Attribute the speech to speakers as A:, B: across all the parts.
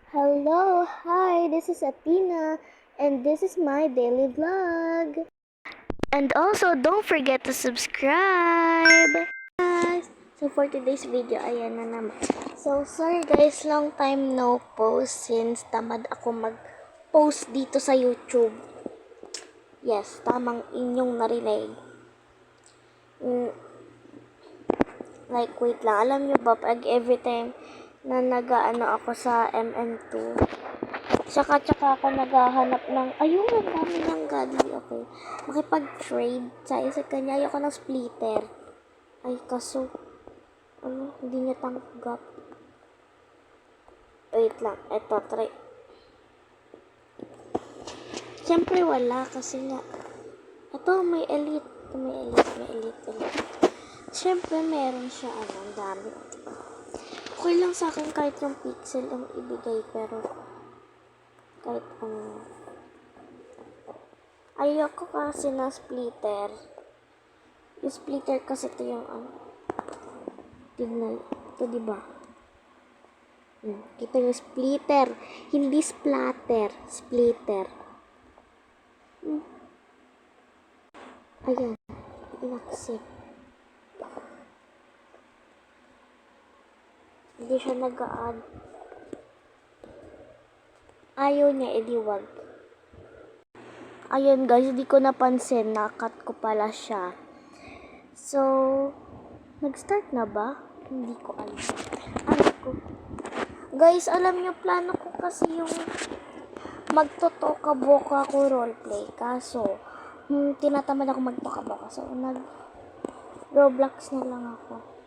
A: Hello, hi, this is Athena, and this is my daily vlog. And also, don't forget to subscribe. Guys, so for today's video, ayan na naman. So, sorry guys, long time no post since tamad ako mag-post dito sa YouTube. Yes, tamang inyong narinig. Like, wait lang, alam nyo ba, pag every time na nag-ano ako sa MM2, tsaka ako naghahanap ng, ayun, ang dami ng godly, okay. Makipag-trade sa isa kanya, ayoko ng splitter. Ay, kaso, hindi niya tanggap. Wait lang, eto, try. Siyempre, wala, kasi nga, eto, may elite. Siyempre, meron siya, ang dami, diba? Okay lang sa akin kahit yung pixel ang ibigay, pero, kahit ayoko kasi na splitter. Yung splitter kasi ito yung tignan ito, diba? Kita yung splitter, hindi splatter, splitter. Ayan, inaccept. Hindi siya nag-a-add. Ayaw niya, edi wag. Ayun guys, hindi ko napansin, na-cut ko pala siya. So, nag-start na ba? Hindi ko alam. Guys, alam nyo, plano ko kasi yung magtotoka-boka ko roleplay. Kaso, tinatamad ako magtoka-boka. So, Roblox na lang ako.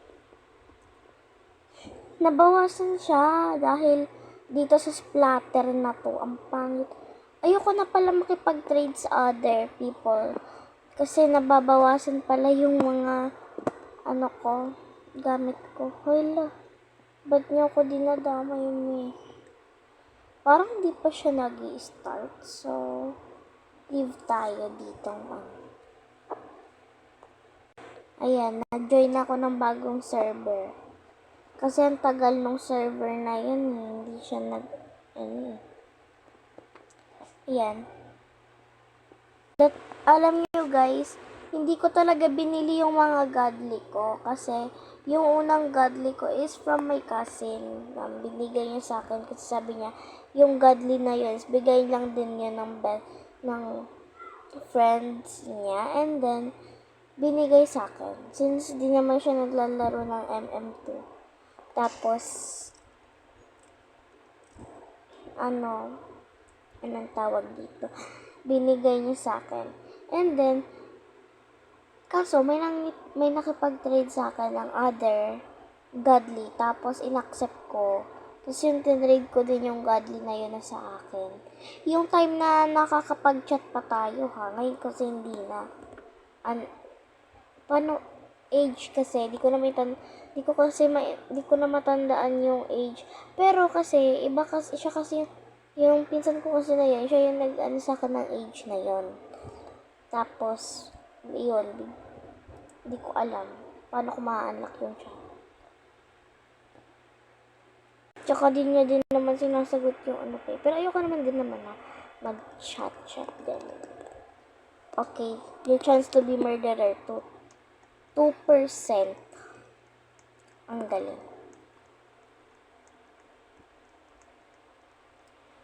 A: Nabawasan siya dahil dito sa splatter na to. Ang pangit. Ayoko na pala makipag-trade sa other people. Kasi nababawasan pala yung mga gamit ko. Hoy, ba't niyo ako dinadama yun eh? Parang di pa siya nag-i-start. So, leave tayo dito. Ayan, nag-join ako ng bagong server. Kasi ang tagal nung server na yun, hindi siya Ayan. Alam niyo guys, hindi ko talaga binili yung mga godly ko. Kasi, yung unang godly ko is from my cousin. Binigay niya sa akin kasi sabi niya, yung godly na yun, bigay lang din yun ng friends niya. And then, binigay sa akin. Since di naman siya naglalaro ng MM2. Tapos, anong tawag dito? Binigay niya sa akin. And then, kaso may nakipag-trade sa akin ng other godly. Tapos, inaccept ko. Tapos, yung tinrade ko din yung godly na yun na sa akin. Yung time na nakakapag-chat pa tayo ngayon kasi hindi na. Paano age kasi? Di ko na matandaan yung age. Pero kasi, iba kasi, siya kasi, yung pinsan ko kasi na yun, siya yung nag-ano sa akin ng age na yun. Tapos, yun, di ko alam paano ko ma-unlock yun siya. Tsaka din niya din naman sinasagot yung pero ayoko naman din naman na mag-chat din. Okay, your chance to be murderer to 2%. Ang galing.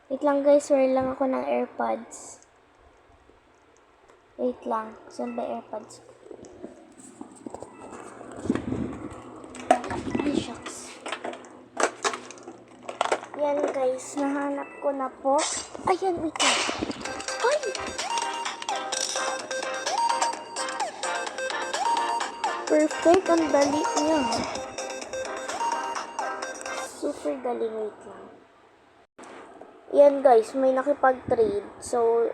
A: Wait lang guys, wear lang ako ng AirPods. Wait lang, saan ba AirPods? Ay, shucks. Yan guys, nahanap ko na po. Ayan, wait lang. Ay! Perfect, ang dali niya. Super galing, wait lang. Yan guys, may nakipag-trade. So,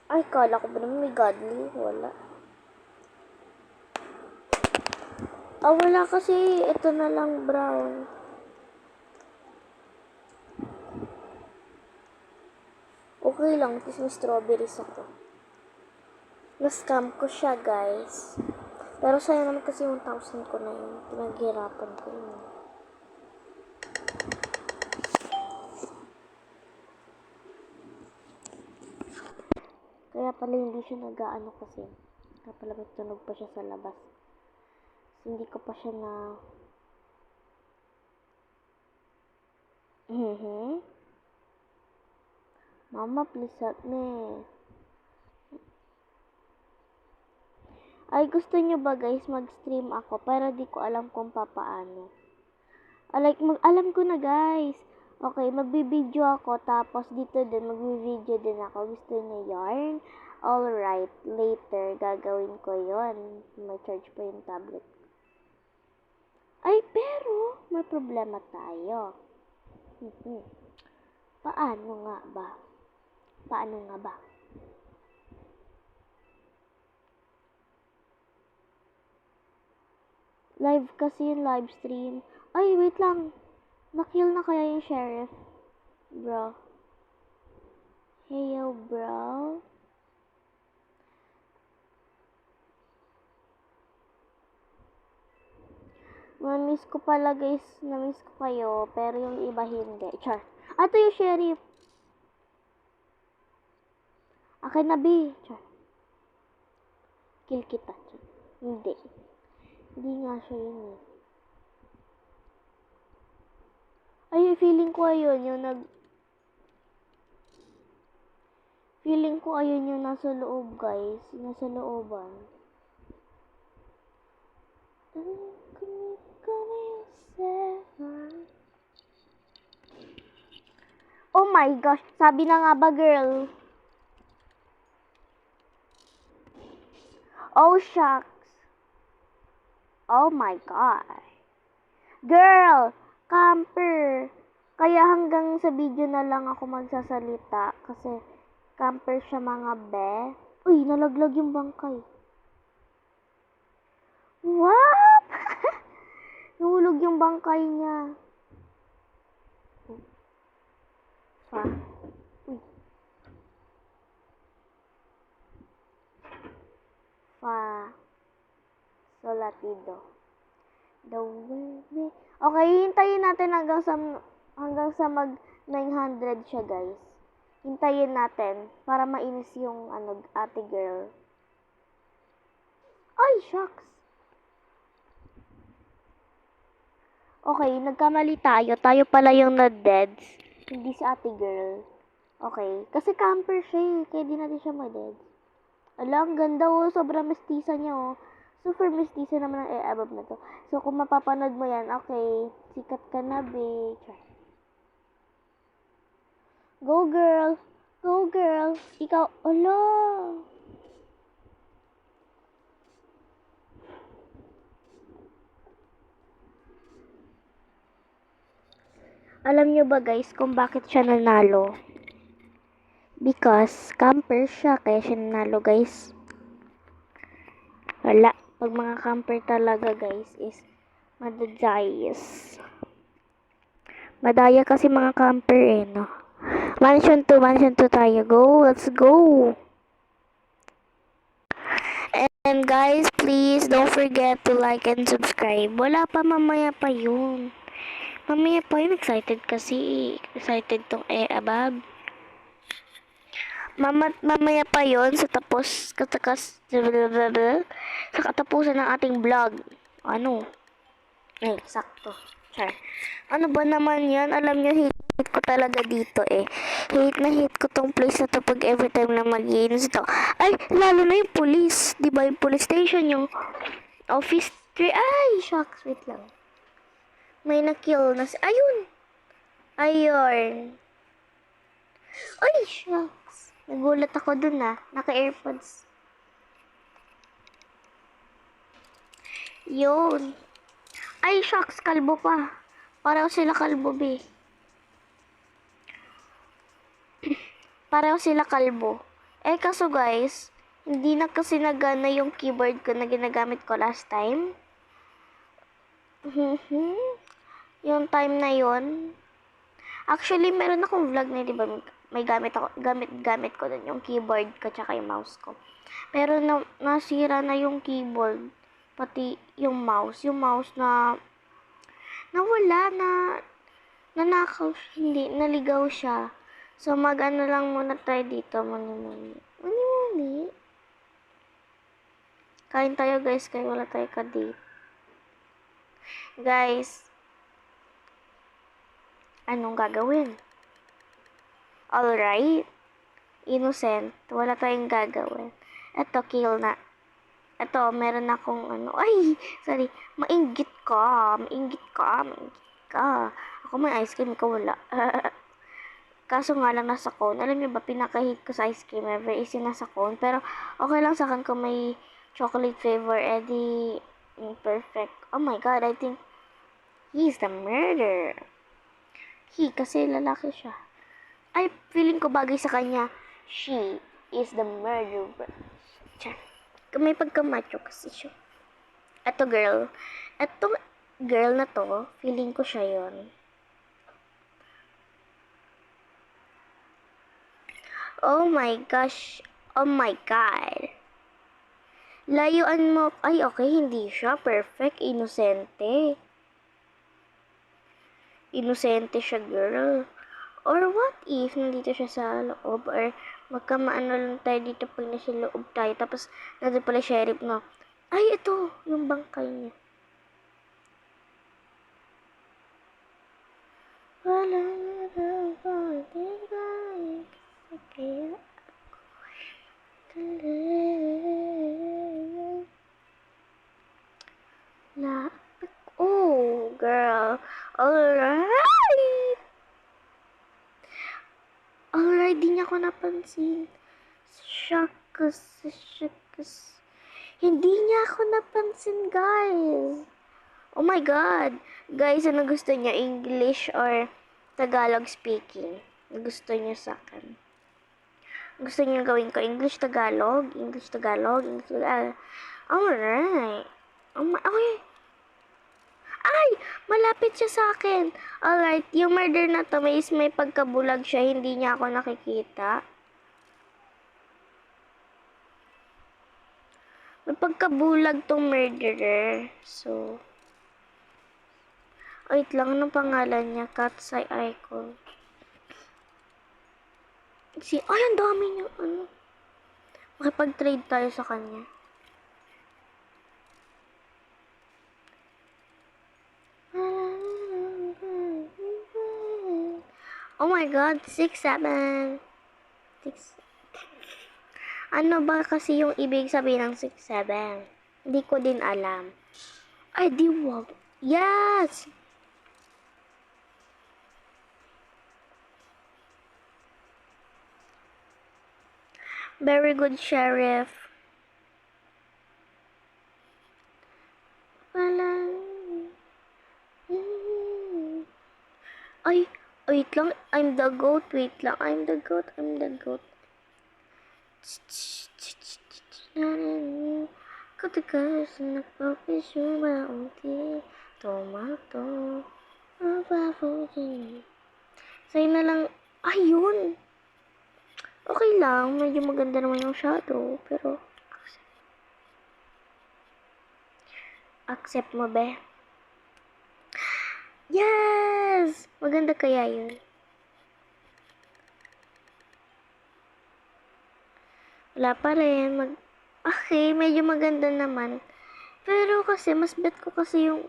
A: ay, kala ko ba naman may godly? Wala. Wala kasi. Ito na lang brown. Okay lang, kasi may strawberries ako. Na-scam ko siya guys. Pero sayang naman kasi 1,000 ko na yun. Pinaghirapan ko yun. Kaya pala hindi siya nag-aano kasi. Kaya pala may tunog pa siya sa labas. So, hindi ko pa siya na... Mama, please help me. Ay, gusto nyo ba guys mag-stream ako? Pero di ko alam kung papaano. Alam ko na guys. Okay, magbibideo ako. Tapos dito din, magbibideo din ako. Gusto nyo yarn? Alright, later gagawin ko yon. May charge pa yung tablet. Ay, pero may problema tayo. Paano nga ba? Paano nga ba? Live kasi yung live stream. Ay, wait lang. Nakill na kaya yung sheriff? Bro. Hey, yo, bro. Na-miss ko pala guys. Na-miss ko kayo. Pero yung iba hindi. Char. Ato yung sheriff. Akin na, B. Char. Kill kita. Char. Hindi. Hindi nga siya yun eh. Ay, feeling ko ayun yung Feeling ko ayun yung nasa loob, guys. Nasa looban. Oh my gosh. Sabi na nga ba, girl? Oh, shucks. Oh my god. Girl, camper. Kaya hanggang sa video na lang ako magsasalita kasi camper siya mga be. Uy, nalaglag yung bangkay. What? Nahulog yung bangkay niya. Pa. Uy. Pa. Solatido. The way. Okay, hintayin natin hanggang sa mag 900 siya, guys. Hintayin natin para mainis yung ate girl. Ay, shucks. Okay, nagkamali tayo. Tayo pala yung na-deads. Hindi si ate girl. Okay, kasi camper siya eh. Kaya di natin siya ma-deads. Ala, ang ganda oh. Sobrang mestiza niya oh. Super mestiza naman ang above na to. So, kung mapapanood mo yan, okay. Sikat ka na, be. Go, girl. Go, girl. Ikaw, ala. Alam nyo ba, guys, kung bakit siya nanalo? Because, camper siya. Kaya siya nanalo, guys. Wala. Pag mga camper talaga, guys, is madadayas. Madaya kasi mga camper eh, no? Mansion 2 tayo. Go, let's go! And guys, please don't forget to like and subscribe. Wala pa, mamaya pa yun. Mamaya pa yun, excited kasi. Excited tong abab. Mamaya pa yun sa sa katapusan ng ating vlog. Ano? Eh, sakto. Char. Ano ba naman yan? Alam nyo, hate ko talaga dito eh. Hate ko tong place na to pag every time na mag-iinis ito. Ay, lalo na yung police. Diba yung police station, yung office 3. Ay, shucks. Wait lang. May na-kill na si... Ayun! Ayun. Ay, shucks. Nagulat ako dun ah. Naka-airpods. Yun. Ay, shucks. Kalbo pa. Pareho sila kalbo, be. Pareho sila kalbo. Eh, kaso guys, hindi na kasi nagana yung keyboard ko na ginagamit ko last time. Yung time na yon. Actually, meron akong vlog na, diba, may gamit ko dun yung keyboard ko tsaka yung mouse ko. Pero nasira na yung keyboard, pati yung mouse na nawala na nanakaw, hindi, naligaw siya. So, mag-ano lang muna tayo dito, muni. Kain tayo guys, kaya wala tayo ka-date. Guys, anong gagawin? Alright. Innocent. Wala tayong gagawin. Eto, kill na. Eto, meron akong ano. Ay! Sorry. Mainggit ka. Mainggit ka. Mainggit ka. Ako may ice cream, ikaw wala. Kaso nga lang nasa cone. Alam niyo ba, pinaka-hate ko sa ice cream ever is yung nasa cone. Pero, okay lang sa akin kung may chocolate flavor. Edi, perfect. Oh my God, I think he's the murderer. He, kasi lalaki siya. Ay, feeling ko bagay sa kanya. She is the murderer. Tiyan. May pagka-macho kasi siya. Eto girl. Eto girl na to, feeling ko siya yon. Oh my gosh. Oh my God. Layuan mo. Ay, okay, hindi siya. Perfect. Inosente. Inosente siya, girl. Or what if nandito siya sa loob or magkamaano lang tayo dito pag nasa loob tayo tapos nandun pala sheriff no. Ay, ito, yung bangkay niya. Wala na pag-ibig kaya ako na. Oh, girl. Alright. Alright, di niya ako napansin. Shucks. Hindi niya ako napansin, guys. Oh my God. Guys, ano gusto niya? English or Tagalog speaking? Gusto niya sa akin. Gusto niya gawin ko English, Tagalog, English, Tagalog, English, Tagalog. Alright. Okay. Ay! Malapit siya sa akin. Alright, yung murder na to, may pagkabulag siya. Hindi niya ako nakikita. May pagkabulag tong murderer. So, wait lang, anong pangalan niya? Cat's Eye Icon. Ay, ang dami niya, ano. Makipag-trade tayo sa kanya. Oh my God, 6-7. 6. Ano ba kasi yung ibig sabihin ng 6-7? Hindi ko din alam. Ay, di wag. Yes! Very good, Sheriff. Ay, wait lang. I'm the goat. Wait lang. I'm the goat. Katikas nagpapisyo ba unti tomato mapapusin sa'yo na lang. Ayun, okay lang, medyo maganda naman yung shadow pero accept mo be. Yes, maganda kaya yun. Wala pa rin. Okay, medyo maganda naman. Pero kasi, mas bet ko kasi yung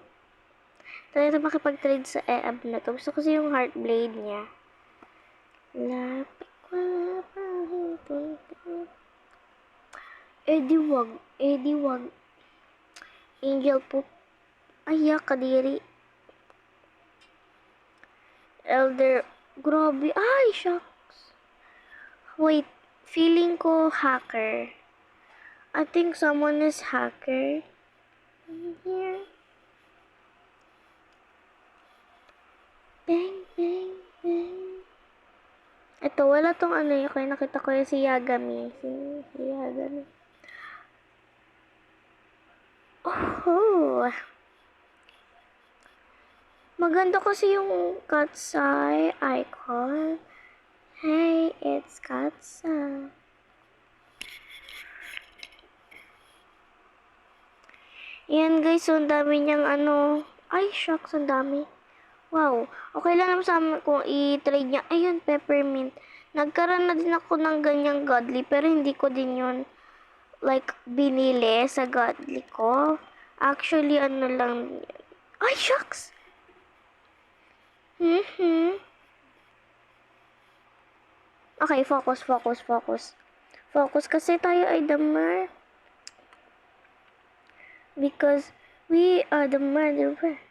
A: tayo makipag-trade sa EAB na to. Gusto kasi yung Heartblade niya. Lapit ko na pahintun. Eddie wag. Angel Poop. Ayak, kadiri. Elder. Grabe. Ay, shucks. Wait. Feeling ko hacker. I think someone is hacker. Here. Bang, bang, bang. Ito, wala tong ano yun. Kaya nakita ko yung si Yagami. Si Yagami. Oh. Maganda kasi yung Cat's Eye icon. Hey, it's Cat's Eye. Yan guys, so ang dami niyang ano. Ay, shucks, ang dami. Wow, okay lang naman sa amin kung i-trade niya. Ayun, peppermint. Nagkaroon na din ako ng ganyang godly, pero hindi ko din yun like binili sa godly ko. Actually, ano lang, ay, shucks! Okay, focus. Focus kasi tayo ay damar. Because we are the murderer.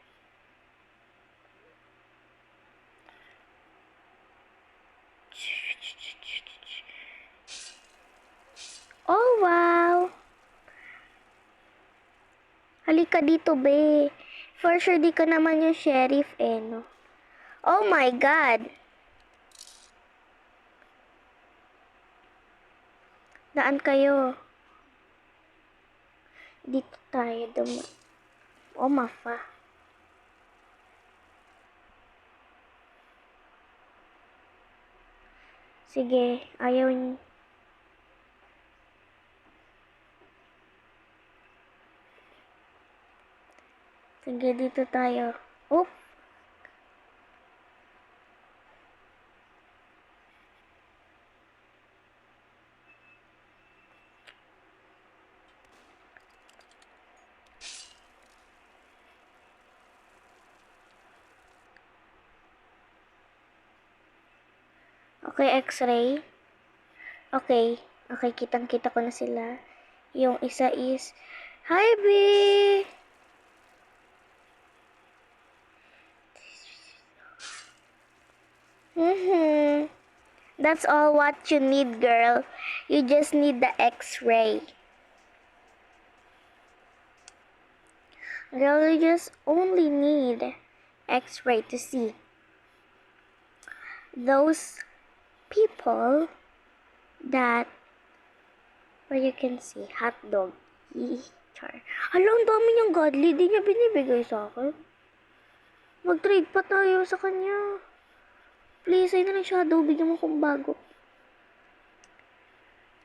A: Oh, wow! Halika dito, be. For sure, di ka naman yung sheriff, no? Oh my God! Daan kayo. Dito tayo duma. Oh, mafa. Sige, ayaw niyo. Sige, dito tayo. Oop! Okay, x-ray. Okay, kitang-kita ko na sila. Yung isa is, hi, B! That's all what you need, girl. You just need the x-ray. Girl, you just only need x-ray to see those people that where you can see hot dog. Char. Hala, ang dami niyang godly. Di niya binibigay sa akin. Mag-trade pa tayo sa kanya. Please, ay na lang shadow. Bigyan mo akong bago.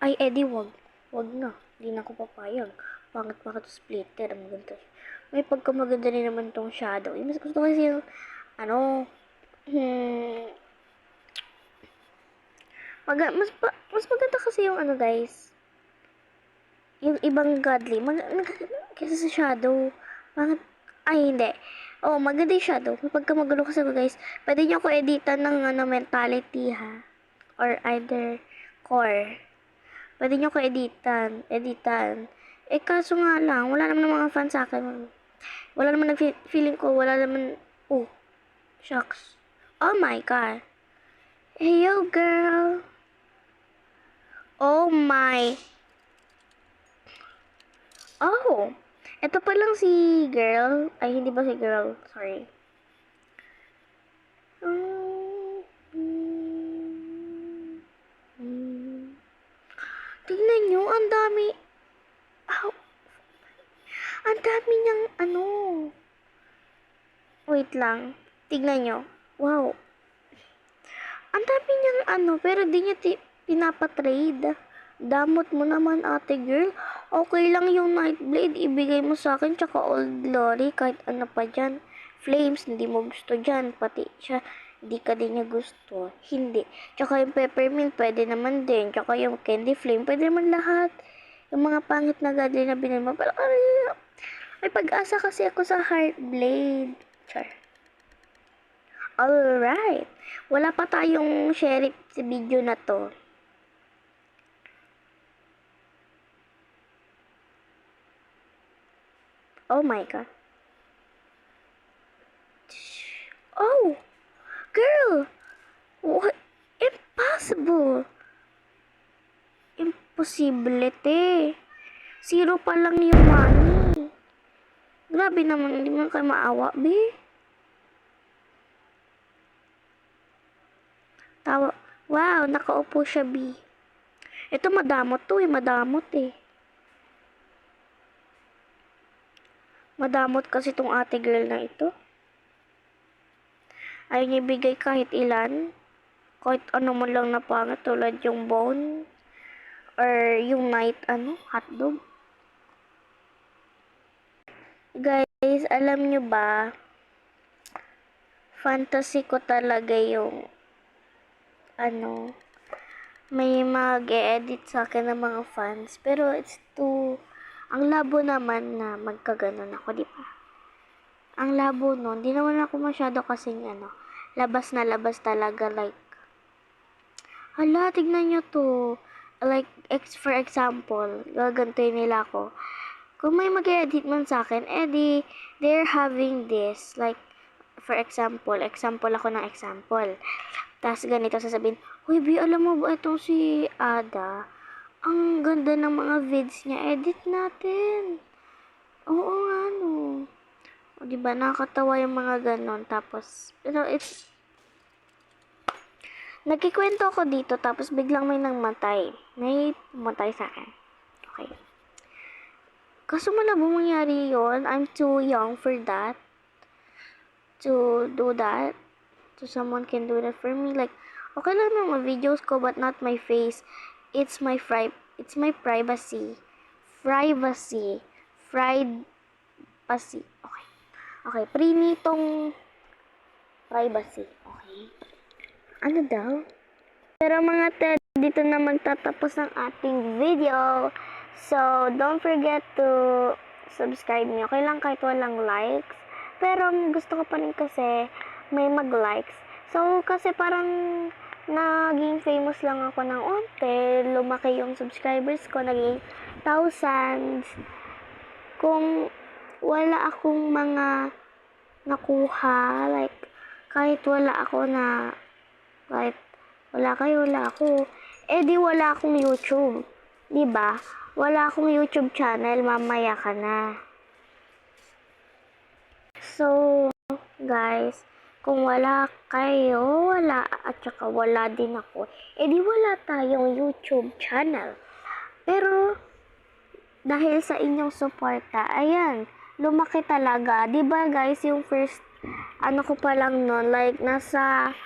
A: Ay, Eddie, wag. Wag na. Di na ako papayag. Pangit pa ka to splitter. Maganda. May pagkamaganda rin naman tong shadow. Mas gusto ko kasi yung, mas maganda kasi yung guys. Yung ibang godly. Kasi sa shadow. Pangit. Ay, hindi. Oh, maganda yung shadow. Pagka magulo kasi ko, guys, pwede nyo ko editan ng mentality, ha? Or either core. Pwede nyo ko editan. Eh, kaso nga lang, wala naman ng mga fans sa akin. Wala naman feeling ko, wala naman, oh, shucks. Oh my God. Hey, yo, girl. Oh my. Oh. Ito pa lang si girl. Ay, hindi ba si girl? Sorry. Tingnan nyo, ang dami. Ow. Ang dami niyang Wait lang. Tignan nyo. Wow. Ang dami niyang pero di niya pinapatrade. Damot mo naman, ate girl. Okay lang yung Nightblade. Ibigay mo sa akin. Tsaka Old Glory. Kahit ano pa dyan. Flames, hindi mo gusto dyan. Pati siya, hindi ka din niya gusto. Hindi. Tsaka yung Peppermint, pwede naman din. Tsaka yung Candy Flame, pwede naman lahat. Yung mga pangit na godly na binili mo. Pero, may pag-asa kasi ako sa Heartblade. Char. Alright. Wala pa tayong sheriff sa video na to. Oh my God. Oh! Girl! What? Impossible! Imposible, te. 0 pa lang yung money. Grabe naman, hindi mo kayo maawa, be. Tawa. Wow, nakaupo siya, B. Ito madamot to, madamot eh. Madamot kasi tong ate girl na ito. Ayaw niya ibigay kahit ilan. Kahit ano mo lang na pangit tulad yung bone. Or yung night hotdog. Guys, alam nyo ba? Fantasy ko talaga yung may mag-e-edit sa akin ng mga fans. Pero it's too, ang labo naman na magkaganon ako, di ba? Ang labo nun, di naman ako masyado kasing labas na labas talaga, like, hala, tignan nyo to. Like, for example, gagantuin nila ako. Kung may mag-edit man sa akin, they're having this, like, for example ako ng example. Tapos ganito sasabihin, Uy, Bi, alam mo ba itong si Ada? Ang ganda ng mga vids niya, edit natin. Oo nga, no. O, diba, nakakatawa yung mga ganon. Tapos, nagkikwento ako dito, tapos biglang may nangmatay. May pumatay sa akin. Okay. Kaso malabo mangyari yun. I'm too young for that. To do that. So someone can do that for me. Like, okay lang mga videos ko, but not my face. It's my privacy. Privacy. Okay. Okay, prinitong privacy. Okay. Ano daw? Pero mga Ted, dito na magtatapos ang ating video. So, don't forget to subscribe me. Okay lang kahit walang likes. Pero gusto ko pa rin kasi may mag-likes. So, kasi parang naging famous lang ako ng onte. Lumaki yung subscribers ko. Naging thousands. Kung wala akong mga nakuha, like, kahit wala kayo, wala ako. Di wala akong YouTube. Diba? Wala akong YouTube channel, mamaya ka na. So, guys, kung wala kayo, at saka wala din ako, di wala tayong YouTube channel. Pero, dahil sa inyong suporta, ayan, lumaki talaga. Diba guys, yung first, ko pa lang nun, like, nasa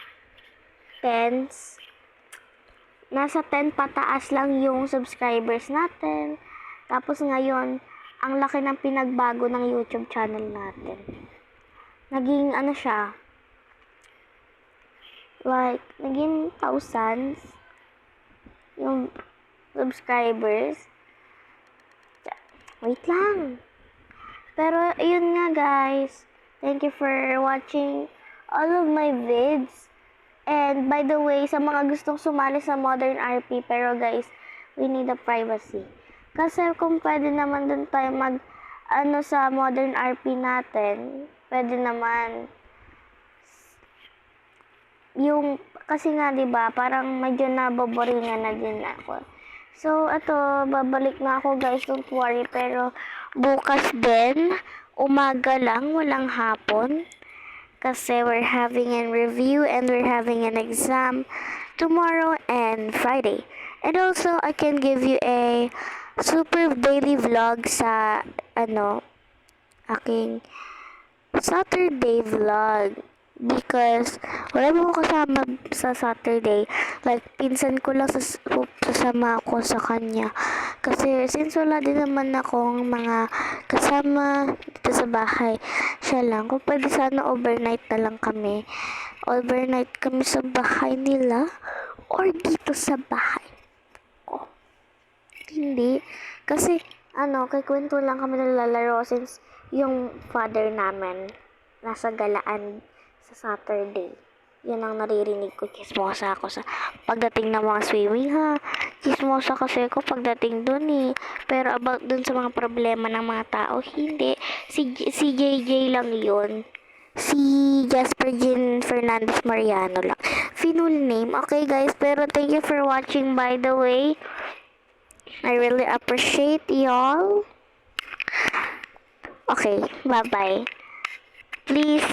A: 10 pataas lang yung subscribers natin. Tapos ngayon, ang laki ng pinagbago ng YouTube channel natin. Naging siya, like, naging thousands yung subscribers. Wait lang. Pero, ayun nga guys. Thank you for watching all of my vids. And, by the way, sa mga gustong sumali sa Modern RP, pero guys, we need a privacy. Kasi kung pwede naman dun tayo sa Modern RP natin, pwede naman, kasi nga, diba, parang medyo naboboringan na din ako. So, babalik na ako guys, don't worry, pero bukas din, umaga lang, walang hapon. Kasi we're having a review and we're having an exam tomorrow and Friday. And also, I can give you a super daily vlog sa, aking Saturday vlog. Because, wala mo kasama sa Saturday. Like, pinsan ko lang sasama ako sa kanya. Kasi, since wala din naman akong mga kasama dito sa bahay, siya lang. Kung pwede sana overnight na lang kami. Overnight kami sa bahay nila or dito sa bahay ko. Hindi. Kasi, kay kwento lang kami nalalaro since yung father namin nasa galaan sa Saturday. Yan ang naririnig ko. Chismosa ako sa pagdating ng mga swimming ha. Chismosa kasi ako pagdating dun eh. Pero about dun sa mga problema ng mga tao, hindi. Si JJ lang yun. Si Jasper Jean Fernandez Mariano lang. Full name. Okay guys, pero thank you for watching by the way. I really appreciate y'all. Okay, bye-bye. Please,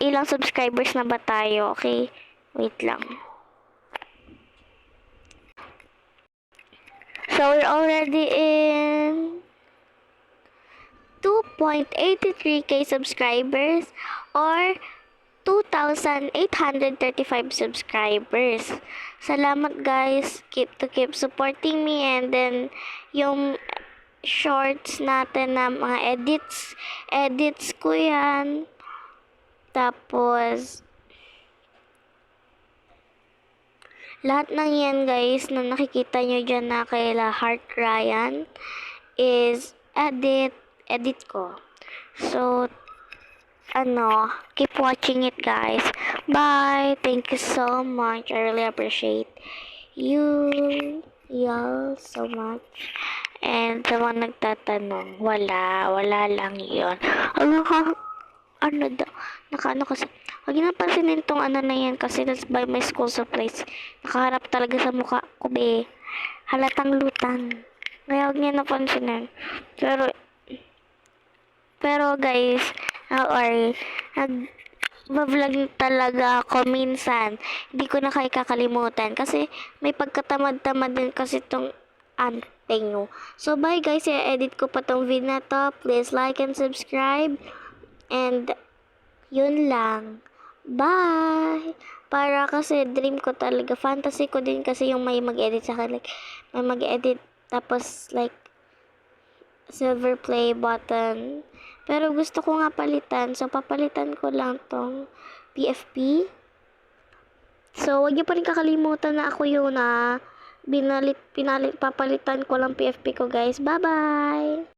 A: ilang subscribers na ba tayo? Okay, wait lang. So, we're already in 2.83k subscribers or 2,835 subscribers. Salamat guys. Keep supporting me, and then yung shorts natin na mga edits ko yan. Tapos Lahat ng yan guys na nakikita nyo dyan na kaila Heart Ryan is edit ko. So, keep watching it guys. Bye! Thank you so much. I really appreciate y'all so much. And sa mga nagtatanong, wala lang yun. Nakaano kasi, huwag niyo napansinin tong na yan kasi that's by my school supplies. Nakaharap talaga sa mukha ko, be. Halatang lutan. Kaya huwag niyo napansinin. Pero guys, nag-vlog talaga ako minsan. Hindi ko na kayo kakalimutan kasi may pagkatamad-tamad din kasi tong anting nyo. So bye guys, i-edit ko pa tong video na to. Please like and subscribe. And yun lang. Bye! Para kasi dream ko talaga. Fantasy ko din kasi yung may mag-edit sa akin. Like, may mag-edit tapos like silver play button. Pero gusto ko nga palitan. So, papalitan ko lang tong PFP. So, wag niyo pa rin kakalimutan na ako yun papalitan ko lang PFP ko guys. Bye-bye!